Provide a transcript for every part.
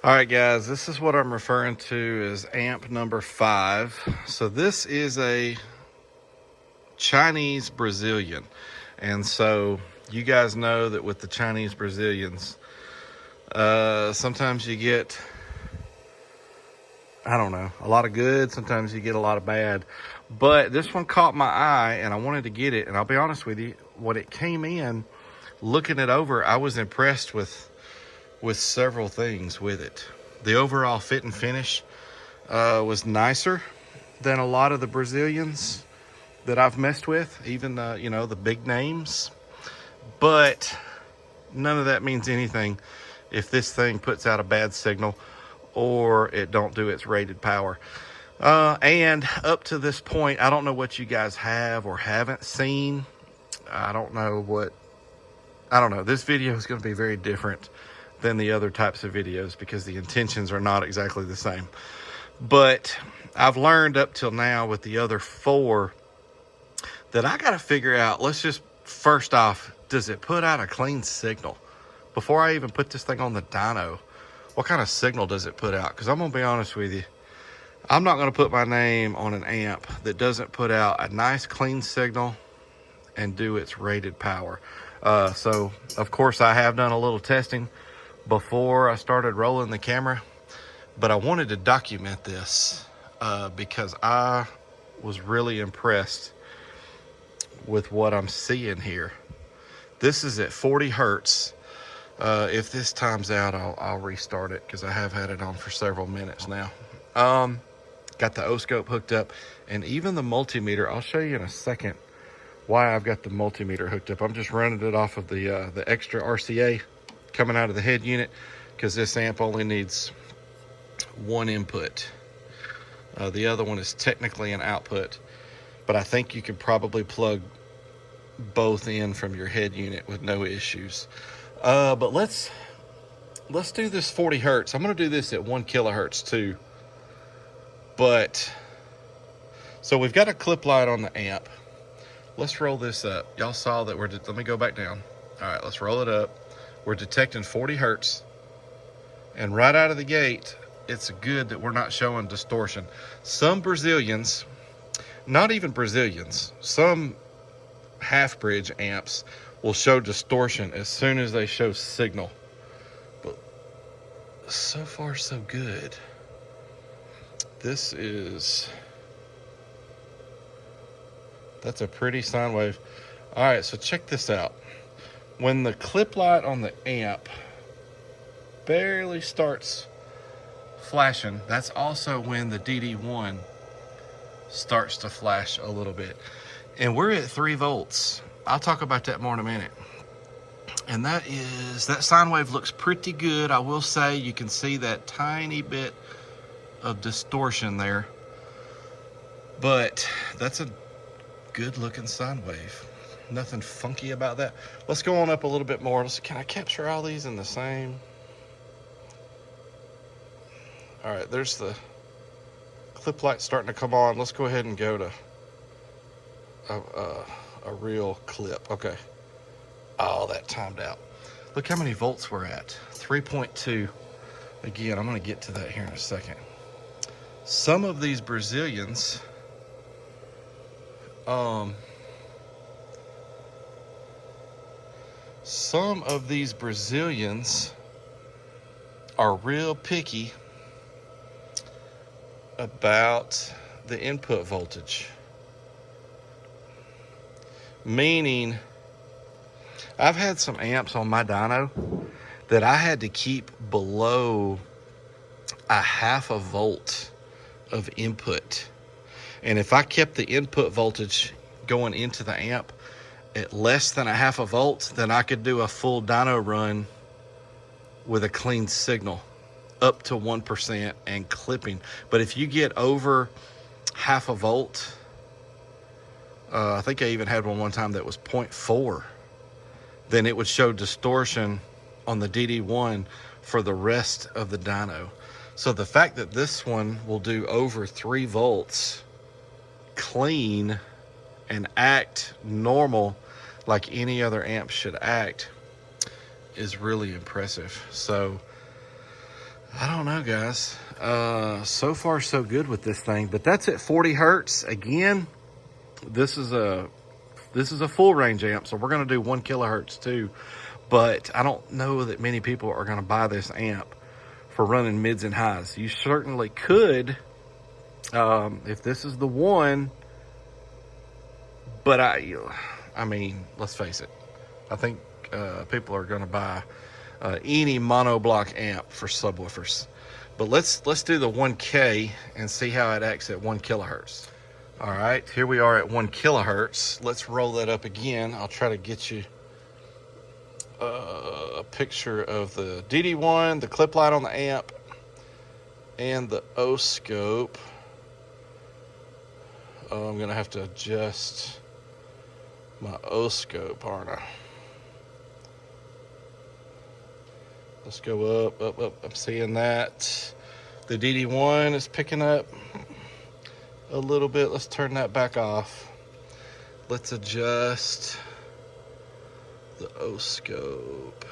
All right, guys, this is what I'm referring to as amp number 5. So this is a Chinese Brazilian. And so you guys know that with the Chinese Brazilians, sometimes you get, I don't know, a lot of good. Sometimes you get a lot of bad. But this one caught my eye and I wanted to get it. And I'll be honest with you, when it came in, looking it over, I was impressed with several things with it. The overall fit and finish was nicer than a lot of the Brazilians that I've messed with, even the big names. But none of that means anything if this thing puts out a bad signal or it don't do its rated power. And up to this point, I don't know what you guys have or haven't seen. I don't know. This video is going to be very different than the other types of videos because the intentions are not exactly the same. But I've learned up till now with the other 4 that I got to figure out, let's just first off, does it put out a clean signal? Before I even put this thing on the dyno, what kind of signal does it put out? Because I'm going to be honest with you, I'm not going to put my name on an amp that doesn't put out a nice clean signal and do its rated power. So of course I have done a little testing before I started rolling the camera, but I wanted to document this because I was really impressed with what I'm seeing here. This is at 40 Hertz. If this times out, I'll restart it because I have had it on for several minutes now. Got the O-scope hooked up and even the multimeter. I'll show you in a second why I've got the multimeter hooked up. I'm just running it off of the extra RCA coming out of the head unit because this amp only needs one input. The other one is technically an output, but I think you could probably plug both in from your head unit with no issues. But let's do this 40 Hertz. I'm going to do this at 1 kilohertz too. But so we've got a clip light on the amp. Let's roll this up. Y'all saw that let me go back down. All right, let's roll it up. We're detecting 40 Hertz. And right out of the gate, it's good that we're not showing distortion. Some Brazilians, not even Brazilians, some half bridge amps will show distortion as soon as they show signal. But so far so good. That's a pretty sine wave. All right, so check this out. When the clip light on the amp barely starts flashing, that's also when the DD1 starts to flash a little bit. And we're at 3 volts. I'll talk about that more in a minute. And that sine wave looks pretty good. I will say you can see that tiny bit of distortion there. But that's a good looking sine wave. Nothing funky about that. Let's go on up a little bit more. Can I capture all these in the same? All right, there's the clip light starting to come on. Let's go ahead and go to a real clip. Okay. Oh, that timed out. Look how many volts we're at. 3.2. Again, I'm going to get to that here in a second. Some of these Brazilians, are real picky about the input voltage. Meaning, I've had some amps on my dyno that I had to keep below a 0.5 volt of input. And if I kept the input voltage going into the amp at less than a 0.5 volt, then I could do a full dyno run with a clean signal up to 1% and clipping. But if you get over 0.5 volt, I think I even had one time that was 0.4, then it would show distortion on the DD1 for the rest of the dyno. So the fact that this one will do over 3 volts clean and act normal like any other amp should act is really impressive. So I don't know, guys. So far so good with this thing, but that's at 40 hertz. Again, this is a full range amp, so we're going to do 1 kilohertz too. But I don't know that many people are going to buy this amp for running mids and highs. You certainly could, if this is the one. But I mean, let's face it. I think people are going to buy any monoblock amp for subwoofers. But let's do the 1K and see how it acts at 1 kilohertz. All right, here we are at 1 kilohertz. Let's roll that up again. I'll try to get you a picture of the DD1, the clip light on the amp, and the O-scope. I'm gonna have to adjust my O-scope, aren't I? Let's go up. I'm seeing that. The DD1 is picking up a little bit. Let's turn that back off. Let's adjust the O-scope.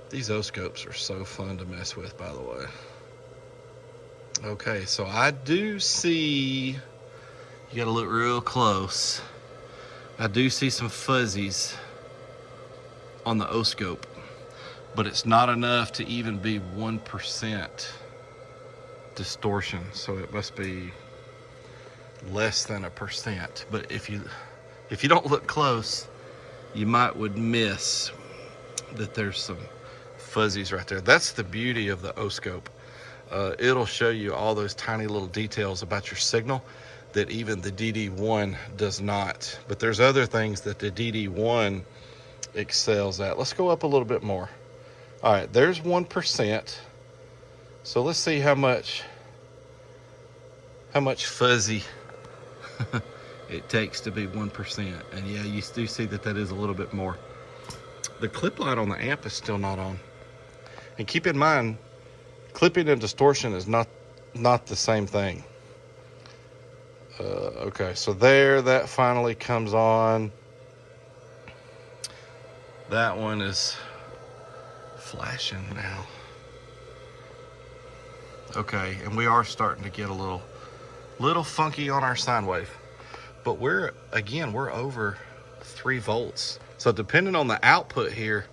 These O-scopes are so fun to mess with, by the way. Okay, so I do see, you gotta look real close. I do see some fuzzies on the O-scope, but it's not enough to even be 1% distortion, so it must be less than 1%. But if you don't look close, you would miss that there's some fuzzies right there. That's the beauty of the O-scope. It'll show you all those tiny little details about your signal that even the DD1 does not. But there's other things that the DD1 excels at. Let's go up a little bit more. All right, there's 1%. So let's see how much fuzzy it takes to be 1%. And yeah, you do see that is a little bit more. The clip light on the amp is still not on. And keep in mind, clipping and distortion is not the same thing. Okay, so that finally comes on. That one is flashing now. Okay, and we are starting to get a little funky on our sine wave. But we're over 3 volts. So depending on the output here,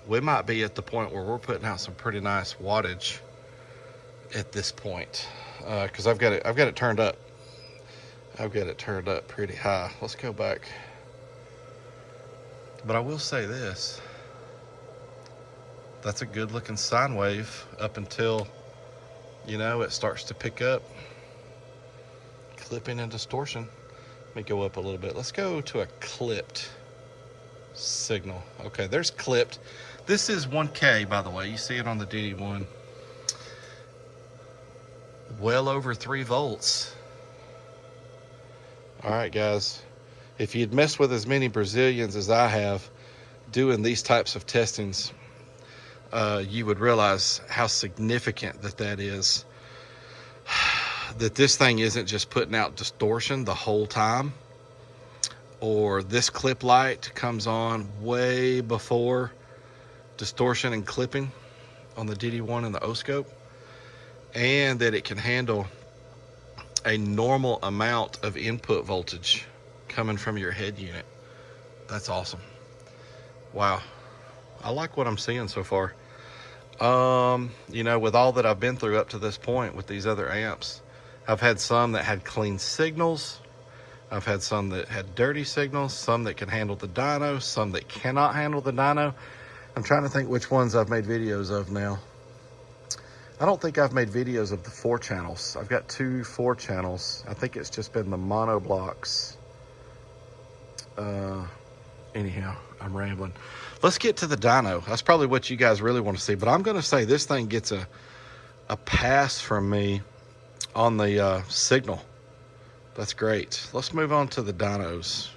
we might be at the point where we're putting out some pretty nice wattage at this point. Because I've got it turned up. I've got it turned up pretty high. Let's go back. But I will say this. That's a good looking sine wave up until, it starts to pick up. Clipping and distortion. Let me go up a little bit. Let's go to a clipped signal. Okay, there's clipped. This is 1K, by the way. You see it on the DD1. Well over 3 volts. All right, guys. If you'd messed with as many Brazilians as I have doing these types of testings, you would realize how significant that is. That this thing isn't just putting out distortion the whole time, or this clip light comes on way before distortion and clipping on the DD1 and the O-scope, and that it can handle a normal amount of input voltage coming from your head unit. That's awesome. Wow. I like what I'm seeing so far. With all that I've been through up to this point with these other amps, I've had some that had clean signals. I've had some that had dirty signals, some that can handle the dyno, some that cannot handle the dyno. I'm trying to think which ones I've made videos of now. I don't think I've made videos of the 4 channels. I've got 2 4 channels. I think it's just been the mono blocks. Anyhow, I'm rambling. Let's get to the dyno. That's probably what you guys really want to see, but I'm going to say this thing gets a pass from me on the signal. That's great. Let's move on to the dynos.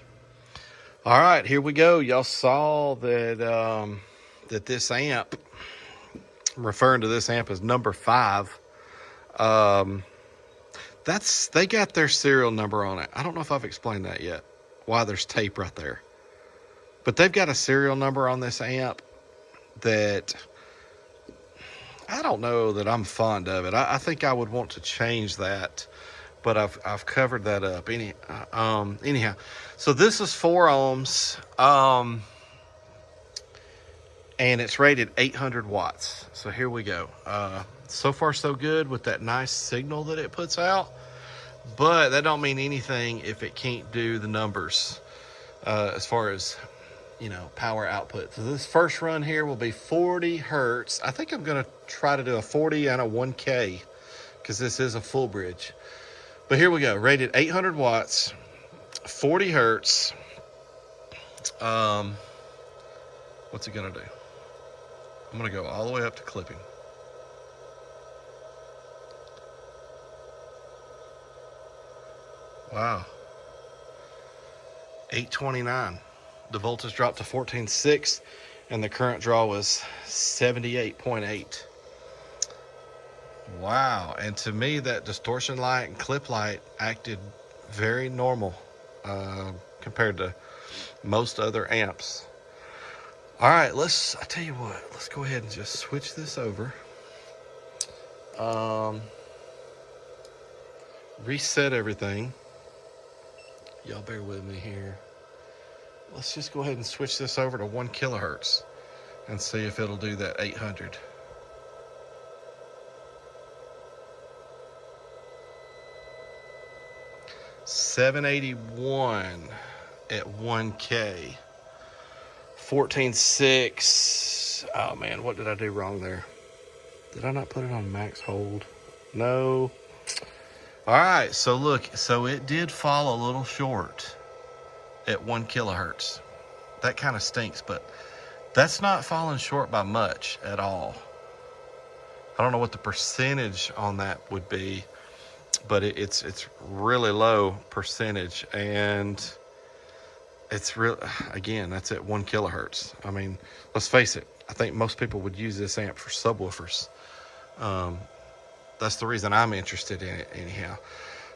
All right, here we go. Y'all saw that that this amp, I'm referring to this amp as number 5. They got their serial number on it. I don't know if I've explained that yet, why there's tape right there. But they've got a serial number on this amp that I don't know that I'm fond of it. I think I would want to change that, but I've covered that up. Anyhow, so this is 4 ohms, and it's rated 800 watts. So here we go. So far so good with that nice signal that it puts out, but that don't mean anything if it can't do the numbers as far as, you know, power output. So this first run here will be 40 hertz. I think I'm going to try to do a 40 and a 1K because this is a full bridge. But here we go, rated 800 watts, 40 hertz. What's it going to do? I'm going to go all the way up to clipping. Wow. 829. The voltage dropped to 14.6 and the current draw was 78.8. Wow. And to me, that distortion light and clip light acted very normal compared to most other amps. All right, I tell you what, let's go ahead and just switch this over. Reset everything. Y'all bear with me here. Let's just go ahead and switch this over to 1 kilohertz and see if it'll do that 800. $781 at 1K. 14.6. Oh man, what did I do wrong there? Did I not put it on max hold? No. All right, so look, so it did fall a little short at 1 kilohertz. That kind of stinks, but that's not falling short by much at all. I don't know what the percentage on that would be, but it's really low percentage, and it's real. Again, that's at 1 kilohertz. I mean, let's face it. I think most people would use this amp for subwoofers. That's the reason I'm interested in it anyhow.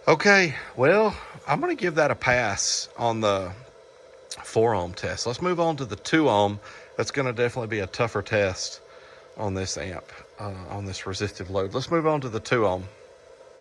Okay, well, I'm going to give that a pass on the 4 ohm test. Let's move on to the 2 ohm. That's going to definitely be a tougher test on this amp, on this resistive load. Let's move on to the 2 ohm.